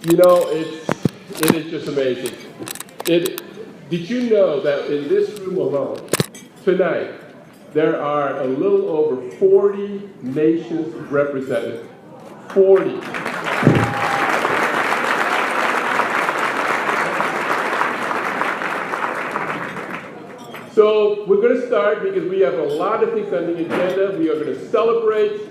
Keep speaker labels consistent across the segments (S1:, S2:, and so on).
S1: You know, it is just amazing. Did you know that in this room alone, tonight, there are a little over 40 nations represented? 40. So we're going to start because we have a lot of things on the agenda. We are going to celebrate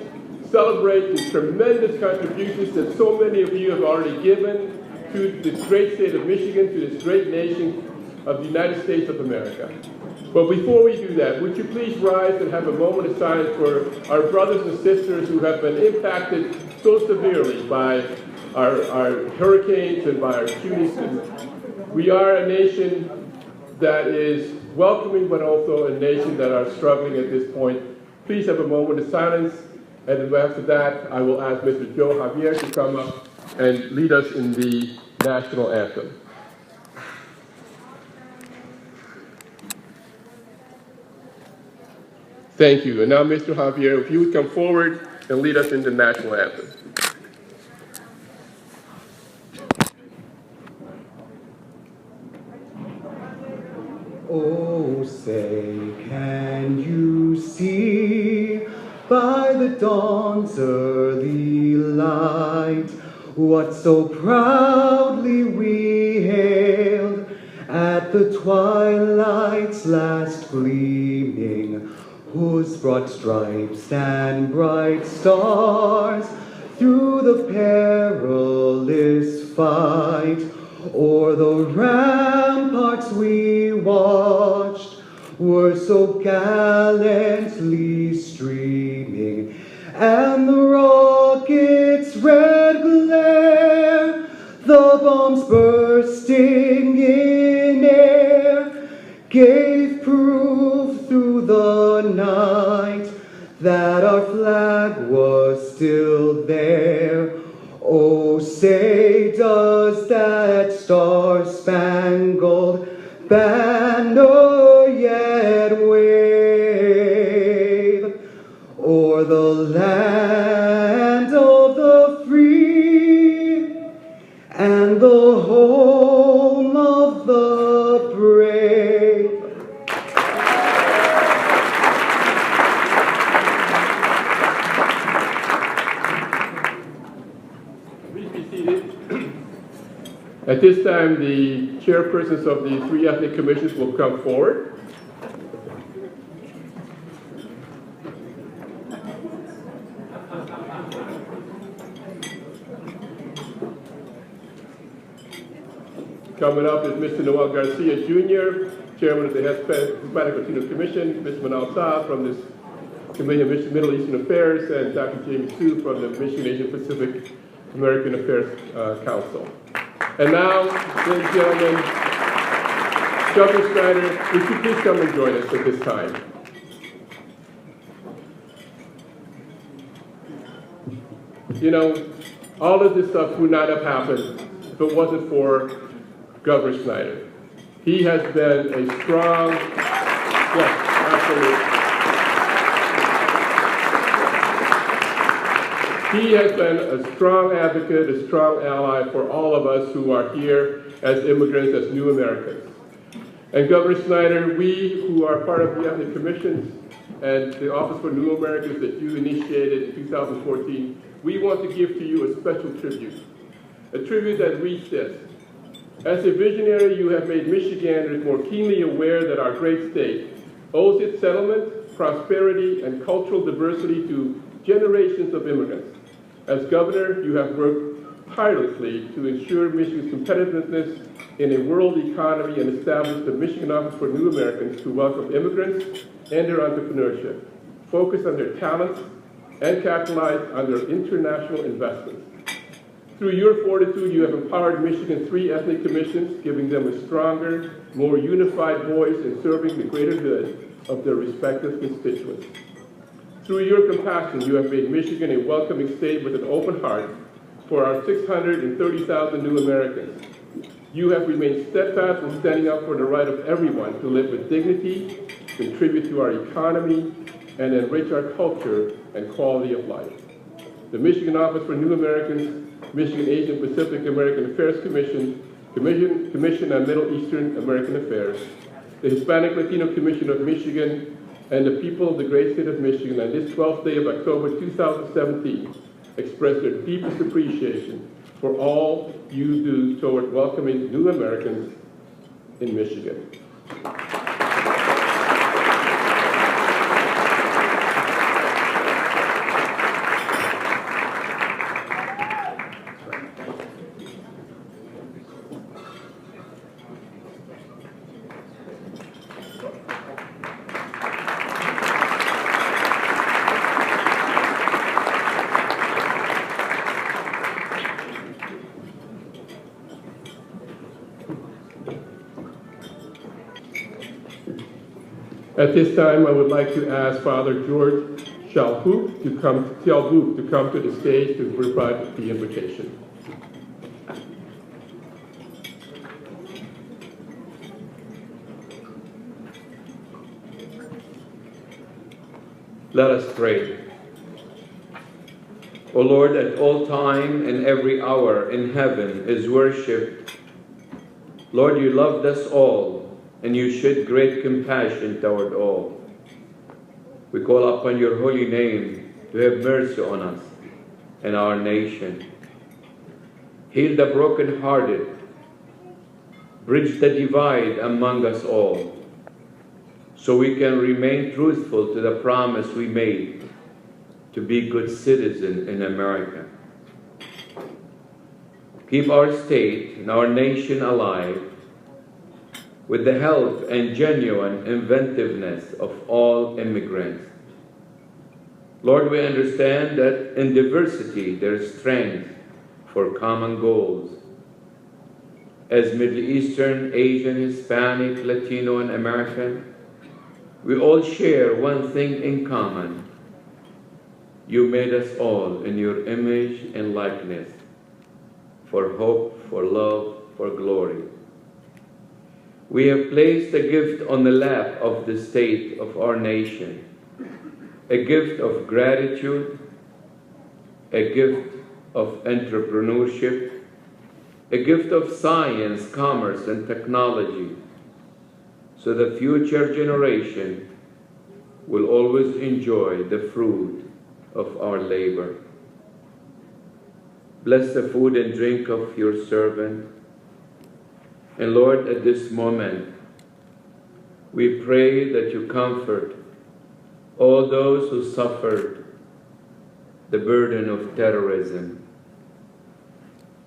S1: the tremendous contributions that so many of you have already given to this great state of Michigan, to this great nation of the United States of America. But before we do that, would you please rise and have a moment of silence for our brothers and sisters who have been impacted so severely by our hurricanes and by our shootings. We are a nation that is welcoming, but also a nation that are struggling at this point. Please have a moment of silence, and after that, I will ask Mr. Joe Javier to come up and lead us in the national anthem. Thank you. And now, Mr. Javier, if you would come forward and lead us in the national anthem.
S2: Oh, say, can you see by the dawn's early light what so proudly we hailed at the twilight's last gleaming, whose broad stripes and bright stars through the perilous fight o'er the ramparts we watched were so gallantly streaming, and the rocket's red glare, the bombs bursting in air, gave proof through the night that our flag was still there. Oh, say, does that star-spangled banner yet wave o'er the land of the free and the home of the brave?
S1: At this time, the chairpersons of the three ethnic commissions will come forward. Coming up is Mr. Noel Garcia, Jr., Chairman of the Hispanic Latino Commission, Ms. Manal Sa from the Committee of Middle Eastern Affairs, and Dr. Jamie Su from the Michigan Asian Pacific American Affairs Council. And now, ladies and gentlemen, Governor Snyder, would you please come and join us at this time? You know, all of this stuff would not have happened if it wasn't for Governor Snyder. He has been a strong, yes, absolutely. He has been a strong advocate, a strong ally for all of us who are here as immigrants, as new Americans. And Governor Snyder, we who are part of the ethnic commissions and the Office for New Americans that you initiated in 2014, we want to give to you a special tribute. A tribute that reads this: as a visionary, you have made Michiganders more keenly aware that our great state owes its settlement, prosperity, and cultural diversity to generations of immigrants. As governor, you have worked tirelessly to ensure Michigan's competitiveness in a world economy and established the Michigan Office for New Americans to welcome immigrants and their entrepreneurship, focus on their talents, and capitalize on their international investments. Through your fortitude, you have empowered Michigan's three ethnic commissions, giving them a stronger, more unified voice in serving the greater good of their respective constituents. Through your compassion, you have made Michigan a welcoming state with an open heart for our 630,000 new Americans. You have remained steadfast in standing up for the right of everyone to live with dignity, contribute to our economy, and enrich our culture and quality of life. The Michigan Office for New Americans Michigan Asian Pacific American Affairs Commission, Commission on Middle Eastern American Affairs, the Hispanic Latino Commission of Michigan, and the people of the great state of Michigan on this 12th day of October 2017 express their deepest appreciation for all you do toward welcoming new Americans in Michigan. At this time, I would like to ask Father George Shalhoub to come to the stage to provide the invitation.
S3: Let us pray. O Lord, at all time and every hour in heaven is worship. Lord, you loved us all, and you showed great compassion toward all. We call upon your holy name to have mercy on us and our nation. Heal the brokenhearted, bridge the divide among us all, so we can remain truthful to the promise we made to be good citizens in America. Keep our state and our nation alive with the help and genuine inventiveness of all immigrants. Lord, we understand that in diversity there is strength for common goals. As Middle Eastern, Asian, Hispanic, Latino, and American, we all share one thing in common. You made us all in your image and likeness, for hope, for love, for glory. We have placed a gift on the lap of the state of our nation, a gift of gratitude, a gift of entrepreneurship, a gift of science, commerce, and technology, so the future generation will always enjoy the fruit of our labor. Bless the food and drink of your servant. And Lord, at this moment, we pray that you comfort all those who suffered the burden of terrorism.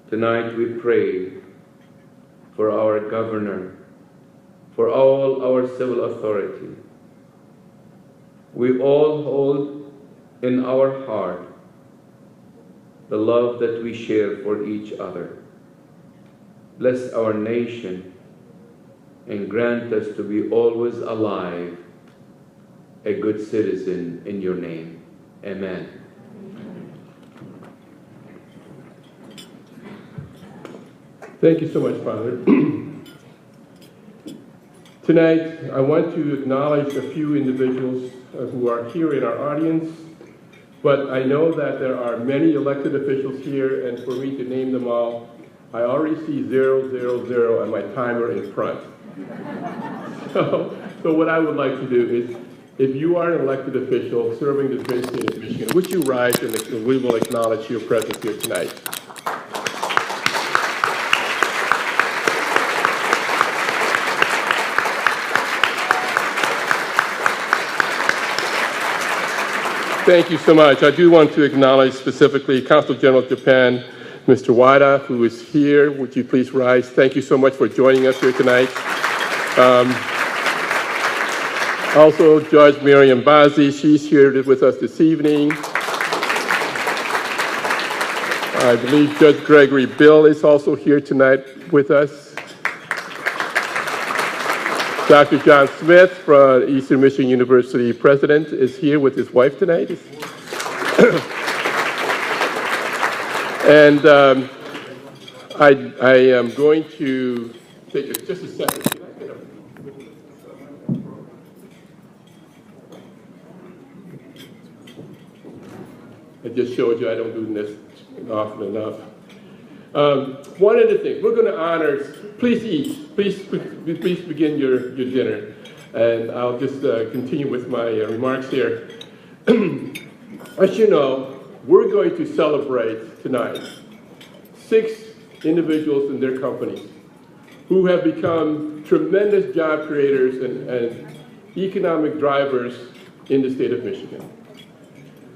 S3: Tonight we pray for our governor, for all our civil authority. We all hold in our heart the love that we share for each other. Bless our nation and grant us to be always alive, a good citizen in your name. Amen.
S1: Thank you so much, Father. Tonight, I want to acknowledge a few individuals who are here in our audience, but I know that there are many elected officials here, and for me to name them all, I already see 000 on my timer in front. So what I would like to do is, if you are an elected official serving the great state of Michigan, would you rise and we will acknowledge your presence here tonight. Thank you so much. I do want to acknowledge specifically Consul General of Japan, Mr. Wada, who is here. Would you please rise? Thank you so much for joining us here tonight. Also, Judge Miriam Bazzi, she's here with us this evening. I believe Judge Gregory Bill is also here tonight with us. Dr. John Smith from Eastern Michigan University President is here with his wife tonight. And I am going to take just a second. I just showed you I don't do this often enough. One of the things, we're going to honor, please eat, please begin your dinner. And I'll just continue with my remarks here. As you know, we're going to celebrate tonight 6 individuals and their companies who have become tremendous job creators and economic drivers in the state of Michigan.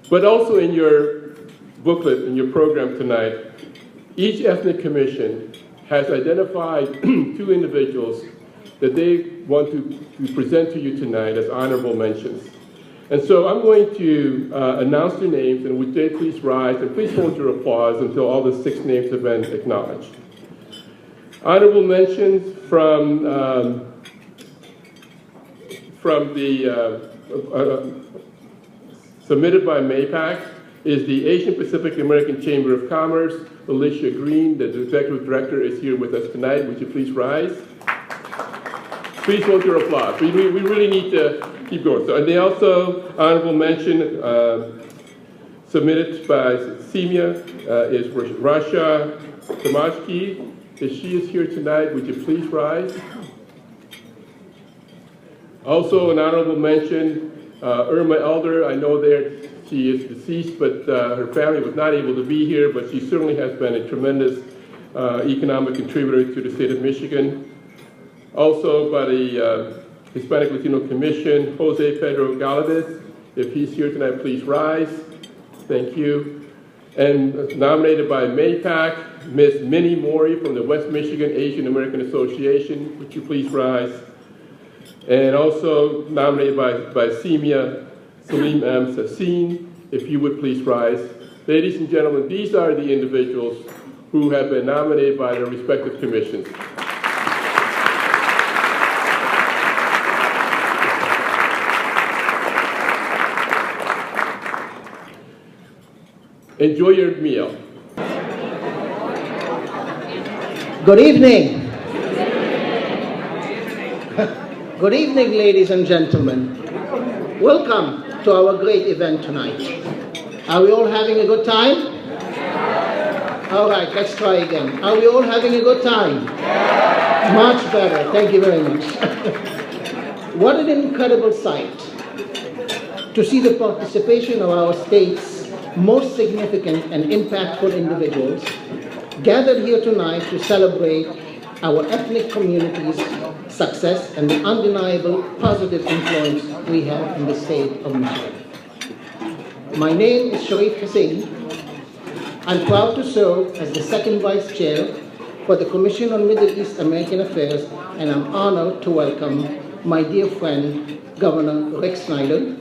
S1: But also in your booklet, in your program tonight, each ethnic commission has identified 2 individuals that they want to present to you tonight as honorable mentions. And so I'm going to announce their names, and would they please rise, and please hold your applause until all the 6 names have been acknowledged. Honorable mentions from the submitted by MAPAC is the Asian Pacific American Chamber of Commerce. Alicia Green, the executive director, is here with us tonight. Would you please rise? Please hold your applause. We really need to keep going. So, and they also, honorable mention, submitted by SEMIA is Rasha Tamashki. If she is here tonight, would you please rise? Also, an honorable mention, Irma Elder. I know she is deceased, but her family was not able to be here, but she certainly has been a tremendous economic contributor to the state of Michigan. Also, by the Hispanic Latino Commission, Jose Pedro Galvez. If he's here tonight, please rise. Thank you. And nominated by MAPAC, Ms. Minnie Mori from the West Michigan Asian American Association. Would you please rise? And also nominated by SEMIA, Salim M. Sassin. If you would please rise. Ladies and gentlemen, these are the individuals who have been nominated by their respective commissions. Enjoy your meal.
S4: Good evening. Good evening, ladies and gentlemen. Welcome to our great event tonight. Are we all having a good time? All right, let's try again. Are we all having a good time? Much better. Thank you very much. What an incredible sight to see the participation of our state's most significant and impactful individuals gathered here tonight to celebrate our ethnic community's success and the undeniable positive influence we have in the state of Michigan. My name is Sharif Hussain. I'm proud to serve as the second vice chair for the Commission on Middle East American Affairs, and I'm honored to welcome my dear friend, Governor Rick Snyder,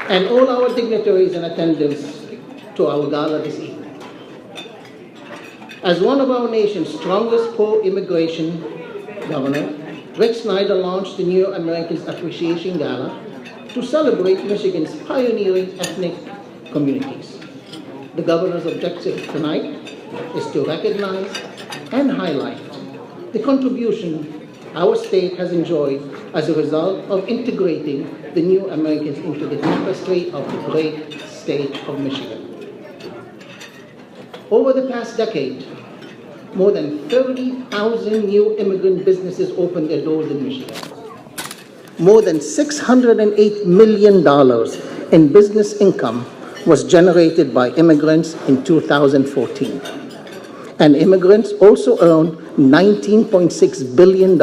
S4: and all our dignitaries in attendance to our gala this evening. As one of our nation's strongest pro-immigration governor, Rick Snyder launched the New Americans Appreciation Gala to celebrate Michigan's pioneering ethnic communities. The governor's objective tonight is to recognize and highlight the contribution our state has enjoyed as a result of integrating the new Americans into the tapestry of the great state of Michigan. Over the past decade, more than 30,000 new immigrant businesses opened their doors in Michigan. More than $608 million in business income was generated by immigrants in 2014. And immigrants also earned $19.6 billion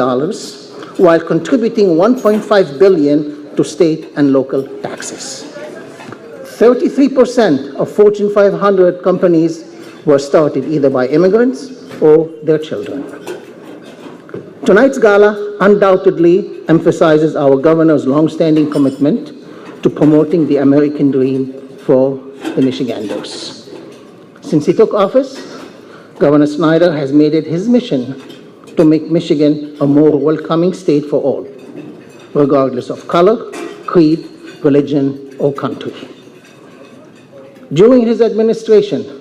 S4: while contributing $1.5 billion to state and local taxes. 33% of Fortune 500 companies were started either by immigrants or their children. Tonight's gala undoubtedly emphasizes our governor's longstanding commitment to promoting the American dream for the Michiganders. Since he took office, Governor Snyder has made it his mission to make Michigan a more welcoming state for all, regardless of color, creed, religion, or country. During his administration,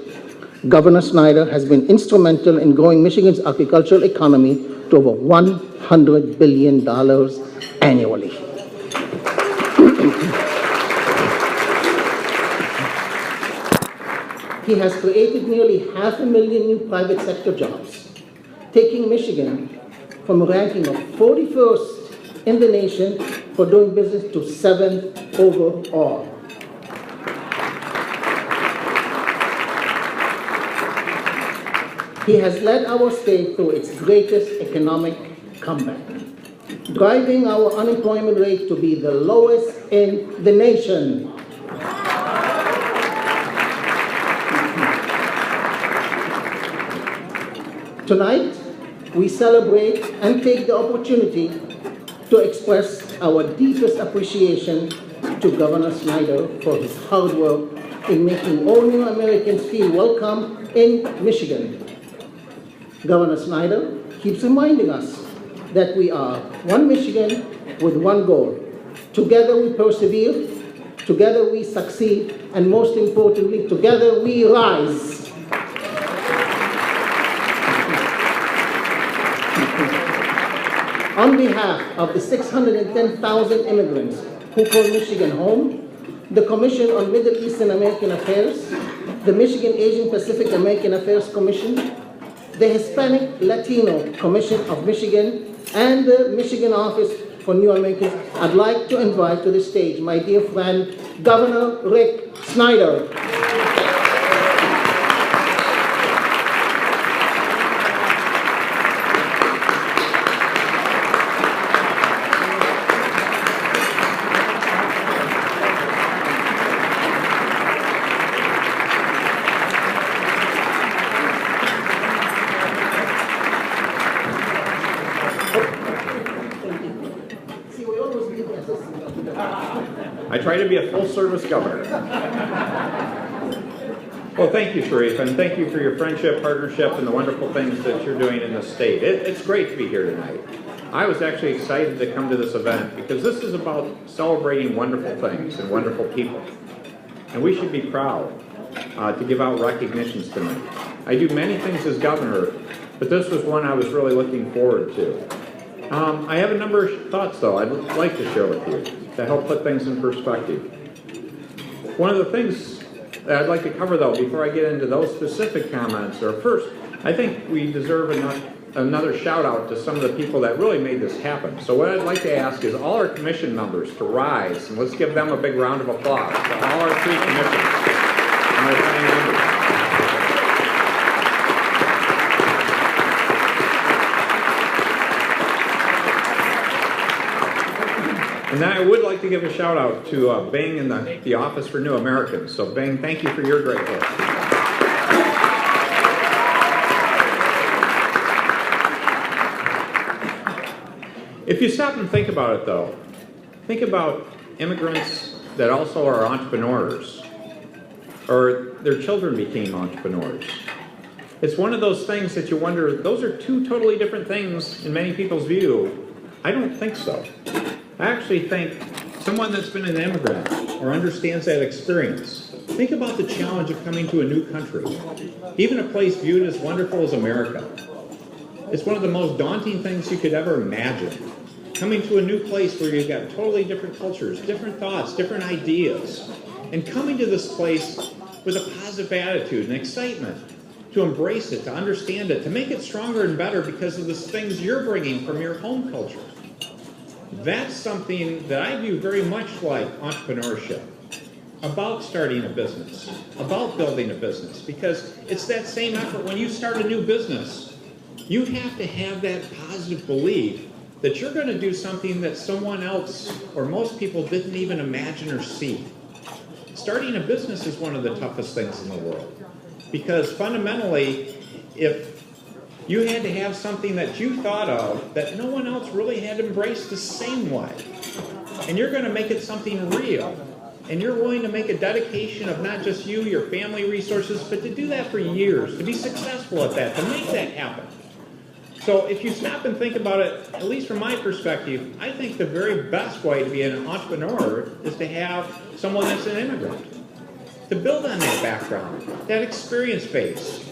S4: Governor Snyder has been instrumental in growing Michigan's agricultural economy to over $100 billion annually. He has created nearly 500,000 new private sector jobs, taking Michigan from a ranking of 41st in the nation for doing business to 7th overall. He has led our state through its greatest economic comeback, driving our unemployment rate to be the lowest in the nation. Tonight, we celebrate and take the opportunity to express our deepest appreciation to Governor Snyder for his hard work in making all new Americans feel welcome in Michigan. Governor Snyder keeps reminding us that we are one Michigan with one goal. Together we persevere, together we succeed, and most importantly, together we rise. On behalf of the 610,000 immigrants who call Michigan home, the Commission on Middle Eastern American Affairs, the Michigan Asian Pacific American Affairs Commission, the Hispanic Latino Commission of Michigan, and the Michigan Office for New Americans, I'd like to invite to the stage my dear friend, Governor Rick Snyder.
S5: I try to be a full-service governor. Well, thank you, Sharif, and thank you for your friendship, partnership, and the wonderful things that you're doing in the state. It's great to be here tonight. I was actually excited to come to this event because this is about celebrating wonderful things and wonderful people. And we should be proud to give out recognitions tonight. I do many things as governor, but this was one I was really looking forward to. I have a number of thoughts, though, I'd like to share with you to help put things in perspective. One of the things that I'd like to cover, though, before I get into those specific comments, are first, I think we deserve another shout-out to some of the people that really made this happen. So what I'd like to ask is all our commission members to rise, and let's give them a big round of applause to all our three commissions and our 20 members. And then I would like to give a shout out to Bing and the Office for New Americans. So Bing, thank you for your great work. If you stop and think about it though, think about immigrants that also are entrepreneurs, or their children became entrepreneurs. It's one of those things that you wonder, those are two totally different things in many people's view. I don't think so. I actually think someone that's been an immigrant or understands that experience, think about the challenge of coming to a new country, even a place viewed as wonderful as America. It's one of the most daunting things you could ever imagine. Coming to a new place where you've got totally different cultures, different thoughts, different ideas, and coming to this place with a positive attitude and excitement to embrace it, to understand it, to make it stronger and better because of the things you're bringing from your home culture. That's something that I view very much like entrepreneurship, about starting a business, about building a business, because it's that same effort. When you start a new business, you have to have that positive belief that you're going to do something that someone else or most people didn't even imagine or see. Starting a business is one of the toughest things in the world, because fundamentally, if you had to have something that you thought of that no one else really had embraced the same way. And you're going to make it something real. And you're willing to make a dedication of not just you, your family resources, but to do that for years, to be successful at that, to make that happen. So if you stop and think about it, at least from my perspective, I think the very best way to be an entrepreneur is to have someone that's an immigrant. To build on that background, that experience base,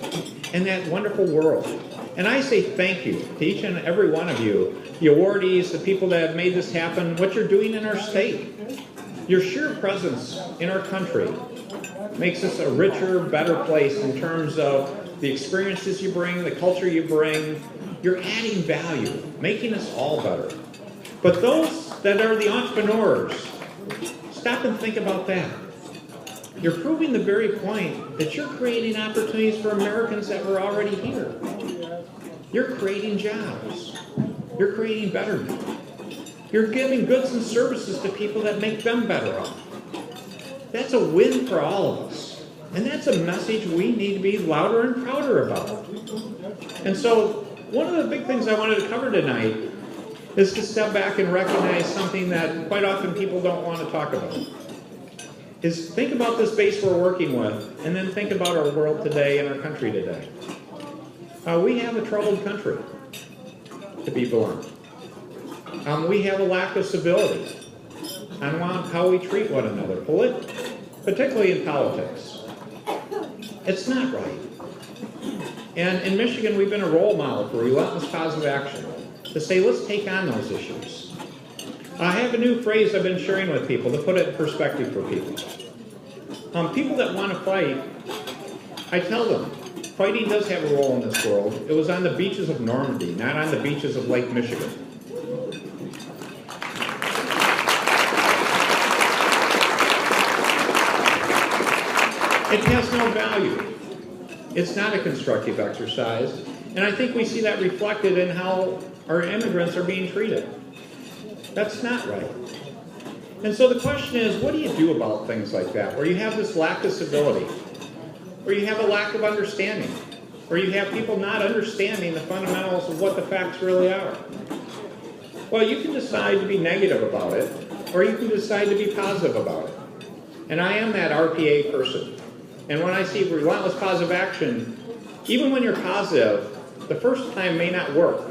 S5: and that wonderful world. And I say thank you to each and every one of you, the awardees, the people that have made this happen, what you're doing in our state. Your sheer presence in our country makes us a richer, better place in terms of the experiences you bring, the culture you bring. You're adding value, making us all better. But those that are the entrepreneurs, stop and think about that. You're proving the very point that you're creating opportunities for Americans that were already here. You're creating jobs. You're creating betterment. You're giving goods and services to people that make them better off. That's a win for all of us. And that's a message we need to be louder and prouder about. And so, one of the big things I wanted to cover tonight is to step back and recognize something that quite often people don't want to talk about. Is think about this base we're working with, and then think about our world today and our country today. We have a troubled country, to be blunt. We have a lack of civility on how we treat one another, particularly in politics. It's not right. And in Michigan, we've been a role model for relentless positive action to say, let's take on those issues. I have a new phrase I've been sharing with people to put it in perspective for people. People that want to fight, I tell them, fighting does have a role in this world. It was on the beaches of Normandy, not on the beaches of Lake Michigan. It has no value. It's not a constructive exercise. And I think we see that reflected in how our immigrants are being treated. That's not right. And so the question is, what do you do about things like that, where you have this lack of civility, where you have a lack of understanding, where you have people not understanding the fundamentals of what the facts really are? Well, you can decide to be negative about it, or you can decide to be positive about it. And I am that RPA person. And when I see relentless positive action, even when you're positive, the first time may not work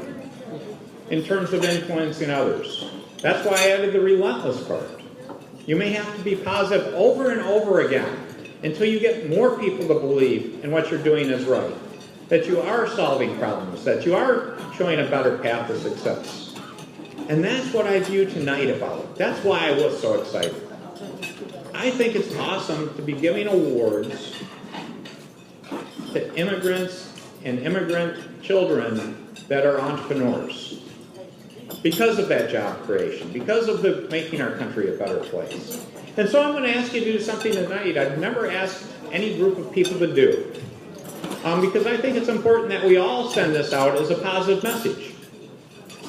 S5: in terms of influencing others. That's why I added the relentless part. You may have to be positive over and over again until you get more people to believe in what you're doing is right, that you are solving problems, that you are showing a better path to success. And that's what I view tonight about it. That's why I was so excited. I think it's awesome to be giving awards to immigrants and immigrant children that are entrepreneurs because of that job creation, because of the making our country a better place. And so I'm going to ask you to do something tonight I've never asked any group of people to do, because I think it's important that we all send this out as a positive message.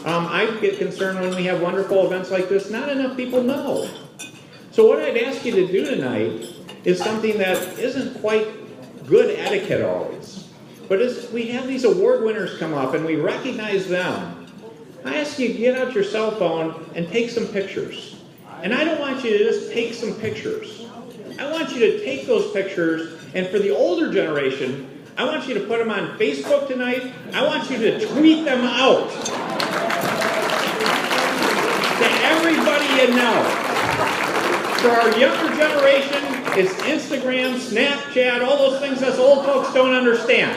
S5: I get concerned when we have wonderful events like this, not enough people know. So what I'd ask you to do tonight is something that isn't quite good etiquette always. But as we have these award winners come up and we recognize them, I ask you to get out your cell phone and take some pictures. And I don't want you to just take some pictures. I want you to take those pictures, and for the older generation, I want you to put them on Facebook tonight. I want you to tweet them out to everybody you know. For our younger generation, it's Instagram, Snapchat, all those things us old folks don't understand.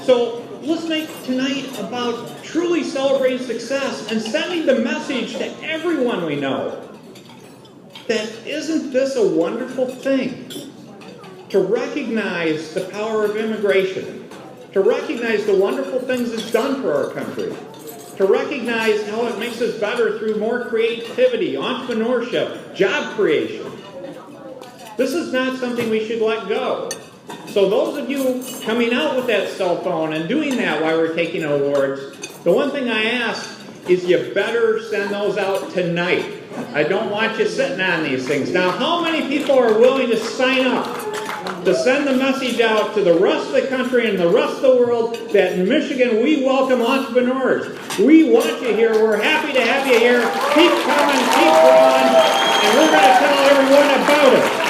S5: So let's make tonight about truly celebrating success and sending the message to everyone we know that isn't this a wonderful thing? To recognize the power of immigration, to recognize the wonderful things it's done for our country, to recognize how it makes us better through more creativity, entrepreneurship, job creation. This is not something we should let go. So those of you coming out with that cell phone and doing that while we're taking awards, the one thing I ask is you better send those out tonight. I don't want you sitting on these things. Now, how many people are willing to sign up to send the message out to the rest of the country and the rest of the world that in Michigan we welcome entrepreneurs? We want you here. We're happy to have you here. Keep coming, keep growing, and we're going to tell everyone about it.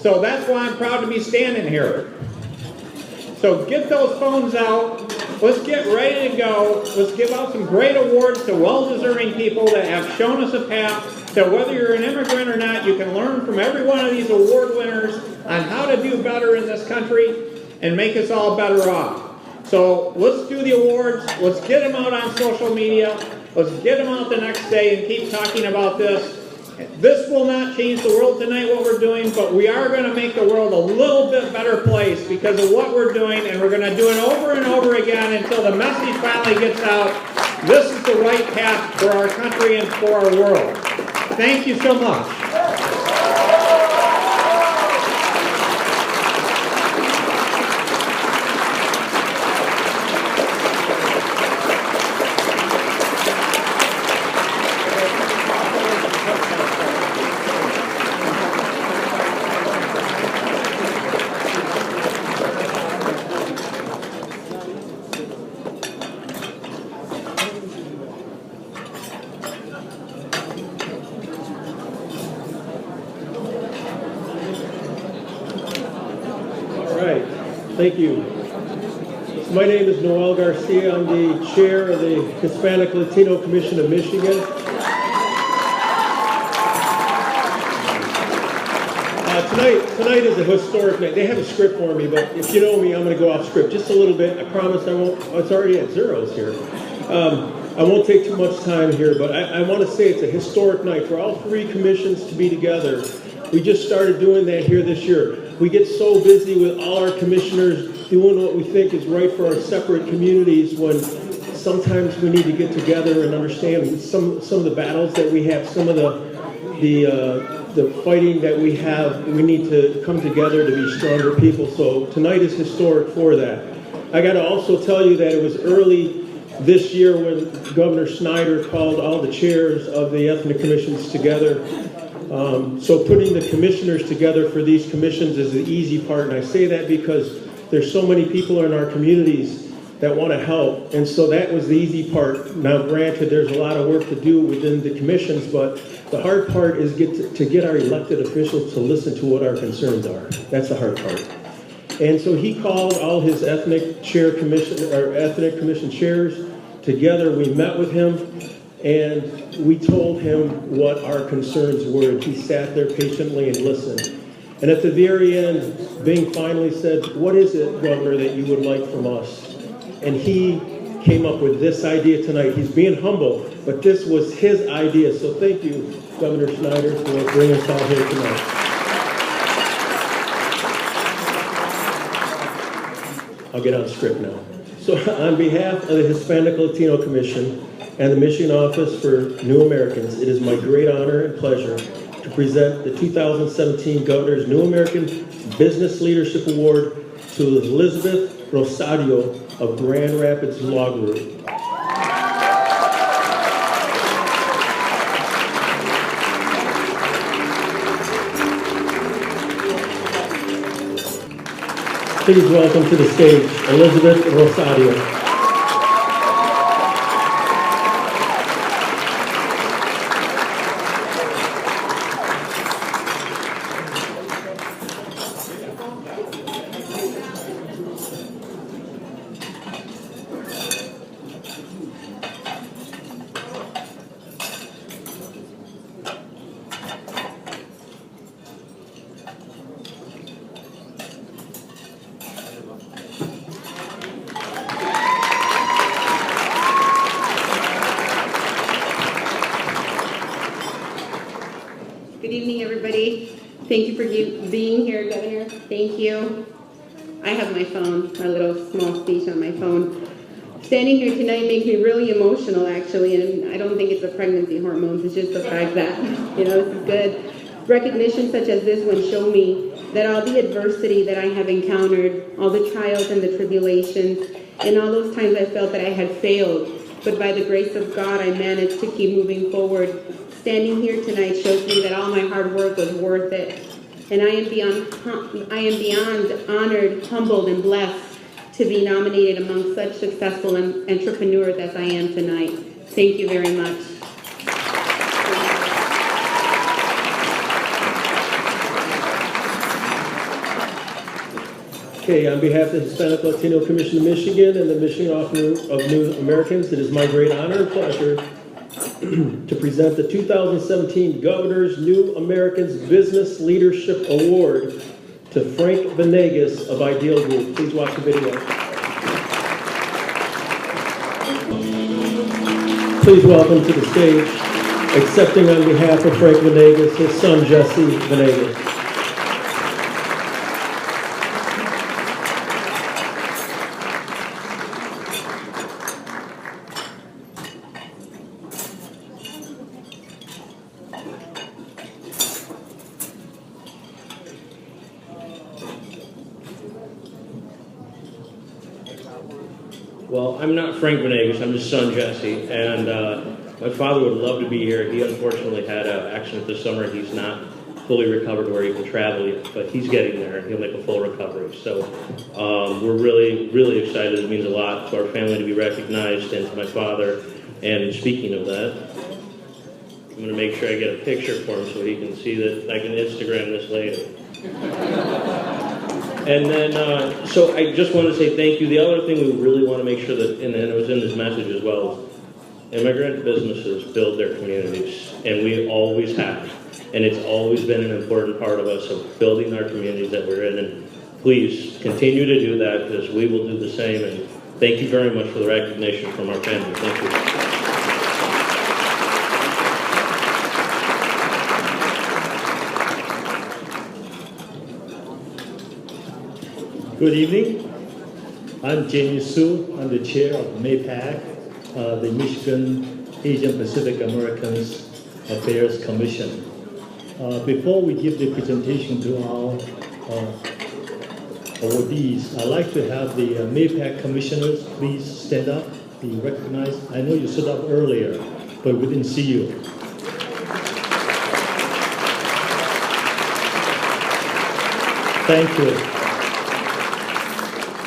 S5: So that's why I'm proud to be standing here. So get those phones out. Let's get ready to go. Let's give out some great awards to well-deserving people that have shown us a path. So whether you're an immigrant or not, you can learn from every one of these award winners on how to do better in this country and make us all better off. So let's do the awards. Let's get them out on social media. Let's get them out the next day and keep talking about this. This will not change the world tonight, what we're doing, but we are going to make the world a little bit better place because of what we're doing, and we're going to do it over and over again until the message finally gets out. This is the right path for our country and for our world. Thank you so much.
S6: Thank you. My name is Noel Garcia. I'm the chair of the Hispanic Latino Commission of Michigan. Tonight is a historic night. They have a script for me, but if you know me, I'm going to go off script just a little bit. I promise I won't. It's already at zeros here. I won't take too much time here, but I want to say it's a historic night for all three commissions to be together. We just started doing that here this year. We get so busy with all our commissioners doing what we think is right for our separate communities when sometimes we need to get together and understand some of the battles that we have, some of the fighting that we have. We need to come together to be stronger people. So tonight is historic for that. I got to also tell you that it was early this year when Governor Snyder called all the chairs of the ethnic commissions together. So putting the commissioners together for these commissions is the easy part, and I say that because there's so many people in our communities that want to help, and so that was the easy part. Now granted, there's a lot of work to do within the commissions, but the hard part is to get our elected officials to listen to what our concerns are. That's the hard part. And so he called all his ethnic commission chairs together. We met with him, and we told him what our concerns were, and he sat there patiently and listened. And at the very end, Bing finally said, "What is it, Governor, that you would like from us?" And he came up with this idea tonight. He's being humble, but this was his idea. So thank you, Governor Snyder, for bringing us all here tonight. I'll get on script now. So on behalf of the Hispanic Latino Commission and the Michigan Office for New Americans, it is my great honor and pleasure to present the 2017 Governor's New American Business Leadership Award to Elizabeth Rosario of Grand Rapids Law Group. Please welcome to the stage Elizabeth Rosario.
S7: Good evening, everybody. Thank you for being here, Governor. Thank you. I have my phone, my little small speech on my phone. Standing here tonight makes me really emotional, actually, and I don't think it's the pregnancy hormones. It's just the fact that, this is good. Recognition such as this one show me that all the adversity that I have encountered, all the trials and the tribulations, and all those times I felt that I had failed, but by the grace of God, I managed to keep moving forward. Standing here tonight shows me that all my hard work was worth it. And I am beyond honored, humbled, and blessed to be nominated among such successful entrepreneurs as I am tonight. Thank you very much.
S6: Okay, on behalf of the Hispanic Latino Commission of Michigan and the Michigan Office of New Americans, it is my great honor and pleasure to present the 2017 Governor's New Americans Business Leadership Award to Frank Venegas of Ideal Group. Please watch the video. Please welcome to the stage, accepting on behalf of Frank Venegas, his son Jesse Venegas.
S8: Well, I'm not Frank Venegas, I'm his son Jesse, and my father would love to be here. He unfortunately had an accident this summer. He's not fully recovered where he can travel yet, but he's getting there and he'll make a full recovery. So we're really, really excited. It means a lot to our family to be recognized and to my father. And speaking of that, I'm going to make sure I get a picture for him so he can see that I can Instagram this later. And then, so I just want to say thank you. The other thing we really want to make sure that, and it was in this message as well, immigrant businesses build their communities, and we always have. And it's always been an important part of us of building our communities that we're in. And please continue to do that, because we will do the same. And thank you very much for the recognition from our family. Thank you.
S9: Good evening. I'm Jamie Su. I'm the chair of MAPAC, the Michigan Asian Pacific Americans Affairs Commission. Before we give the presentation to our awardees, I'd like to have the MAPAC commissioners please stand up, be recognized. I know you stood up earlier, but we didn't see you. Thank you.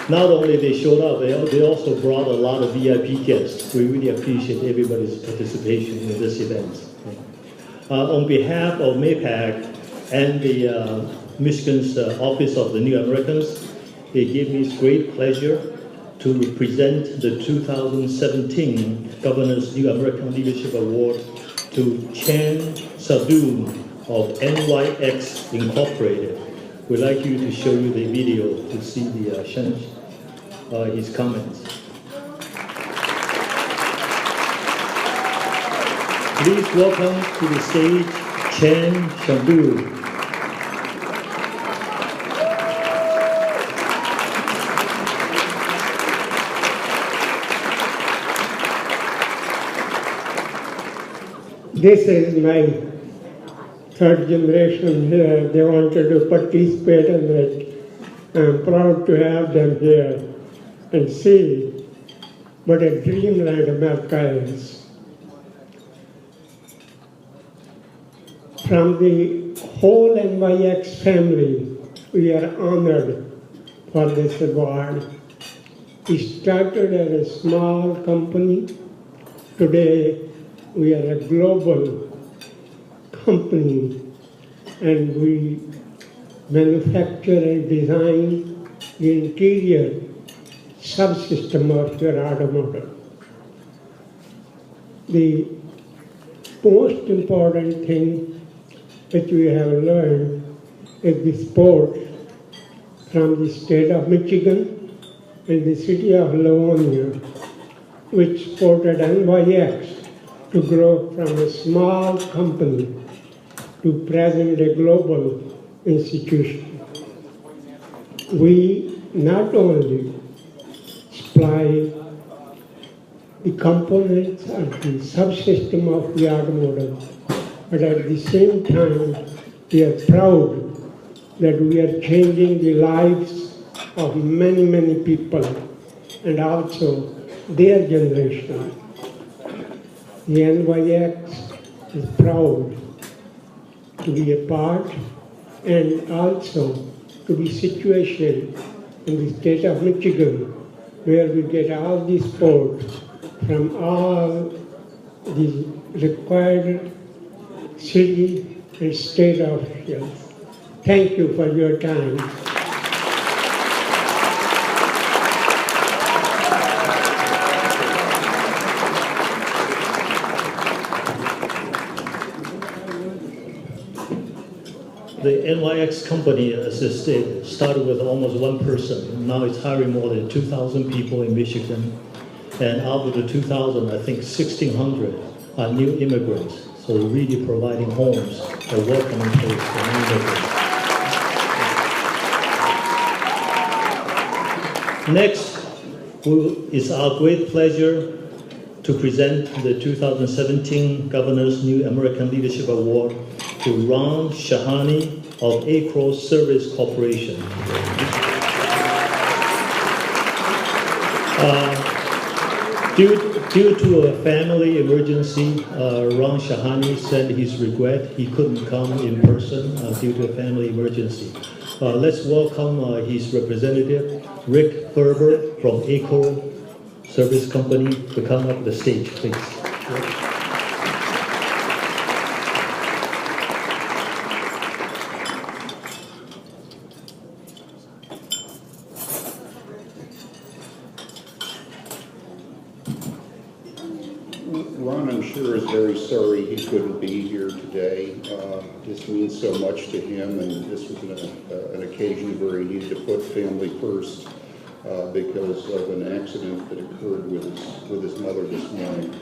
S9: Not only they showed up, they also brought a lot of VIP guests. We really appreciate everybody's participation in this event. On behalf of MAPAC and the Michigan's Office of the New Americans, it gives me great pleasure to present the 2017 Governor's New American Leadership Award to Chan Sadhu of NYX Incorporated. We'd like you to show you the video to see the his comments. Please welcome to the stage Chan Sadhu.
S10: This is my third generation here. They wanted to participate in it. I'm proud to have them here and see what a dreamland America is. From the whole NYX family, we are honored for this award. We started as a small company. Today, we are a global company, and we manufacture and design the interior subsystem of your automotive. The most important thing that we have learned is the support from the state of Michigan and the city of Livonia, which supported NYX to grow from a small company to present a global institution. We not only supply the components of the subsystem of the automotive, but at the same time, we are proud that we are changing the lives of many, many people, and also their generation. The NYX is proud to be a part and also to be situated in the state of Michigan, where we get all the support from all the required city and state officials. Thank you for your time.
S9: The NYX company, as I stated, started with almost one person. Now it's hiring more than 2,000 people in Michigan. And out of the 2,000, I think 1,600 are new immigrants. So really providing homes, a welcoming place for new immigrants. Next, it's our great pleasure to present the 2017 Governor's New American Leadership Award to Ron Shahani of Acro Service Corporation. Due to a family emergency, Ron Shahani said his regret he couldn't come in person due to a family emergency. Let's welcome his representative, Rick Ferber from Acro Service Company, to come up the stage, please.
S11: Ron, I'm sure, is very sorry he couldn't be here today. This means so much to him, and this was an occasion where he needed to put family first because of an accident that occurred with his mother this morning.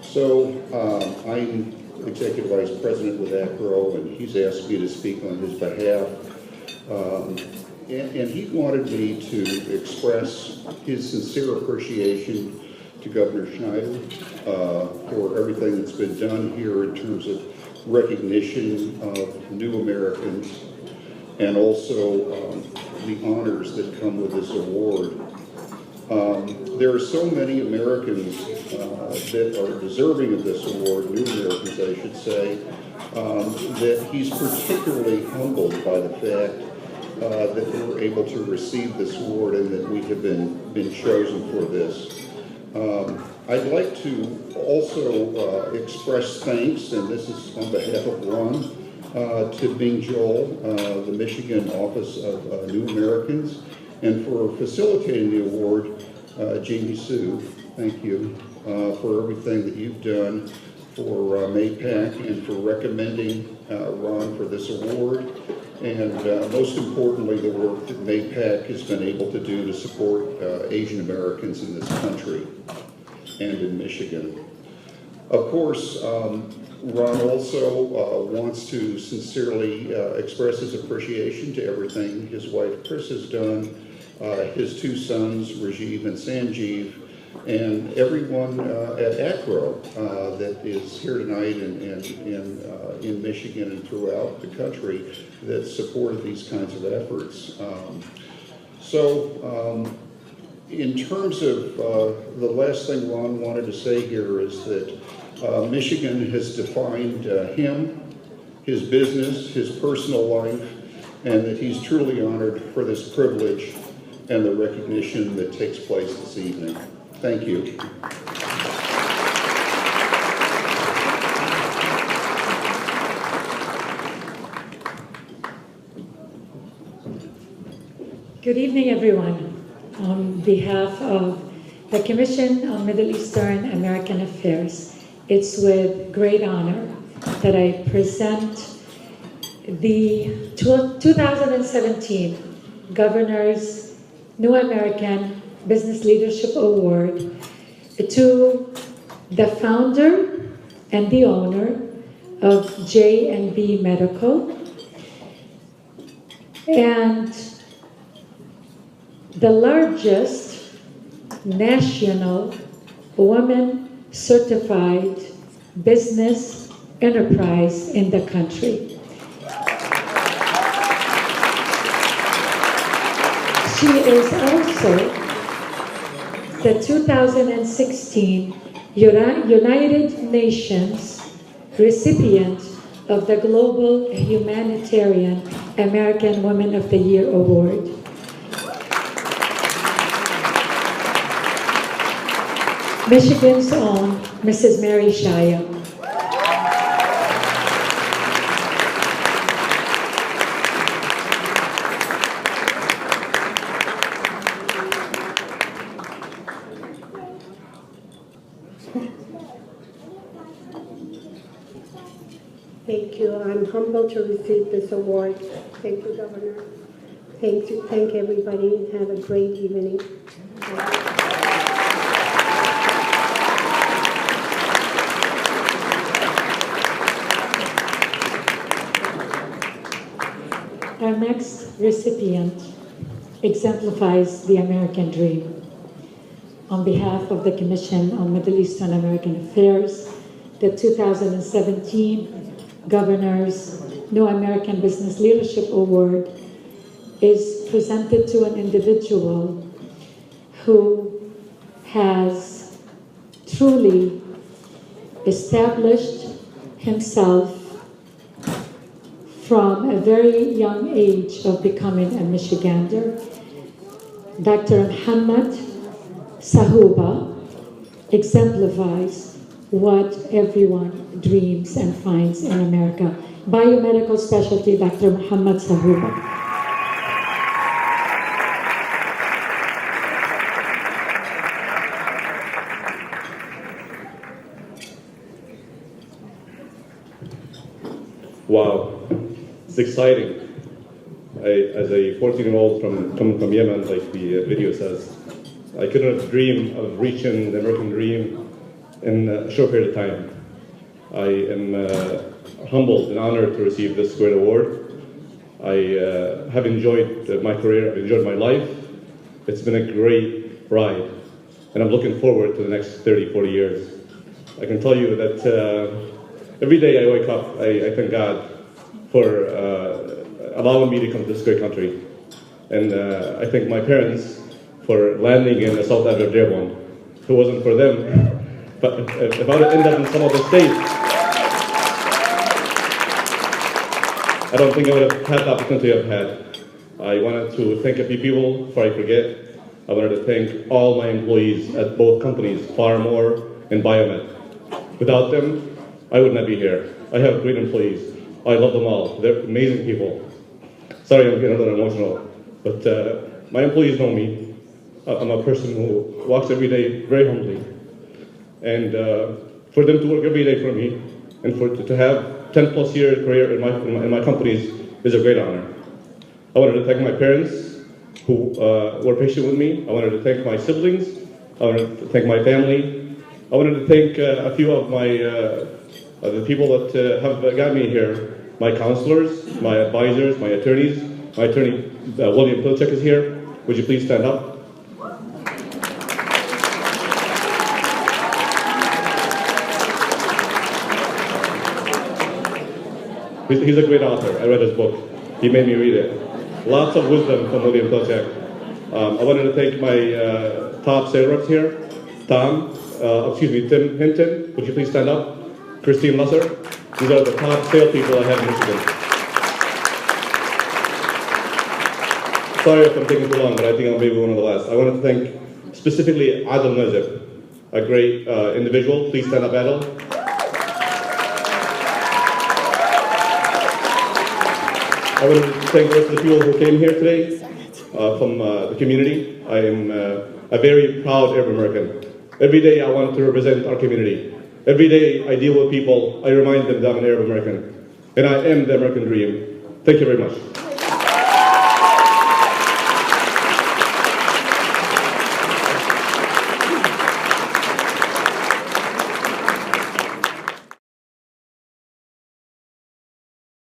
S11: So I'm Executive Vice President with ACRO, and he's asked me to speak on his behalf. And he wanted me to express his sincere appreciation to Governor Snyder for everything that's been done here in terms of recognition of new Americans and also the honors that come with this award. There are so many Americans that are deserving of this award, new Americans I should say, that he's particularly humbled by the fact that we're able to receive this award and that we have been chosen for this. I'd like to also express thanks, and this is on behalf of Ron, to Bing Joel, the Michigan Office of New Americans, and for facilitating the award, Jamie Sue, thank you for everything that you've done for MAPAC and for recommending Ron for this award, and most importantly, the work that MAPAC has been able to do to support Asian Americans in this country and in Michigan. Of course, Ron also wants to sincerely express his appreciation to everything his wife Chris has done, his two sons, Rajiv and Sanjeev, and everyone at ACRO that is here tonight and in Michigan and throughout the country that supported these kinds of efforts. In terms of the last thing Ron wanted to say here is that Michigan has defined him, his business, his personal life, and that he's truly honored for this privilege and the recognition that takes place this evening. Thank you.
S12: Good evening, everyone. On behalf of the Commission on Middle Eastern American Affairs, it's with great honor that I present the 2017 Governor's New American Business Leadership Award to the founder and the owner of J&B Medical and the largest national woman-certified business enterprise in the country. She is also the 2016 United Nations recipient of the Global Humanitarian American Woman of the Year Award. Michigan's own Mrs. Mary Shaya.
S13: Thank you. I'm humbled to receive this award. Thank you, Governor. Thank everybody. Have a great evening.
S12: Our next recipient exemplifies the American dream. On behalf of the Commission on Middle Eastern American Affairs, the 2017 Governor's New American Business Leadership Award is presented to an individual who has truly established himself from a very young age of becoming a Michigander. Dr. Muhammad Sahuba exemplifies what everyone dreams and finds in America. Biomedical specialty, Dr. Muhammad Sahuba.
S14: Wow, it's exciting. As a 14-year-old coming from Yemen, like the video says, I could not dream of reaching the American dream in a short period of time. I am humbled and honored to receive this great award. I have enjoyed my career, I've enjoyed my life. It's been a great ride, and I'm looking forward to the next 30, 40 years. I can tell you that every day I wake up, I thank God for allowing me to come to this great country. And I thank my parents for landing in the South Africa Dearborn. If it wasn't for them, but if I would end up in some other state, I don't think I would have had the opportunity I've had. I wanted to thank a few people before I forget. I wanted to thank all my employees at both companies, Farmore and Biomed. Without them, I would not be here. I have great employees. I love them all. They're amazing people. Sorry, I'm getting a little emotional, but my employees know me. I'm a person who walks every day very humbly. And for them to work every day for me and to have 10 plus year career in my companies is a great honor. I wanted to thank my parents who were patient with me. I wanted to thank my siblings. I wanted to thank my family. I wanted to thank a few of my the people that have got me here. My counselors, my advisors, my attorneys. My attorney, William Pilchek, is here. Would you please stand up? He's a great author. I read his book. He made me read it. Lots of wisdom from William Pilchek. I wanted to thank my top sales reps here. Tim Hinton. Would you please stand up? Christine Lusser. These are the top salespeople I have in Michigan. Sorry if I'm taking too long, but I think I'll be one of the last. I want to thank specifically Adil Nazib, a great individual. Please stand up, Adil. I want to thank the rest of the people who came here today from the community. I am a very proud Arab American. Every day I want to represent our community. Every day I deal with people, I remind them that I'm an Arab American. And I am the American dream. Thank you very much.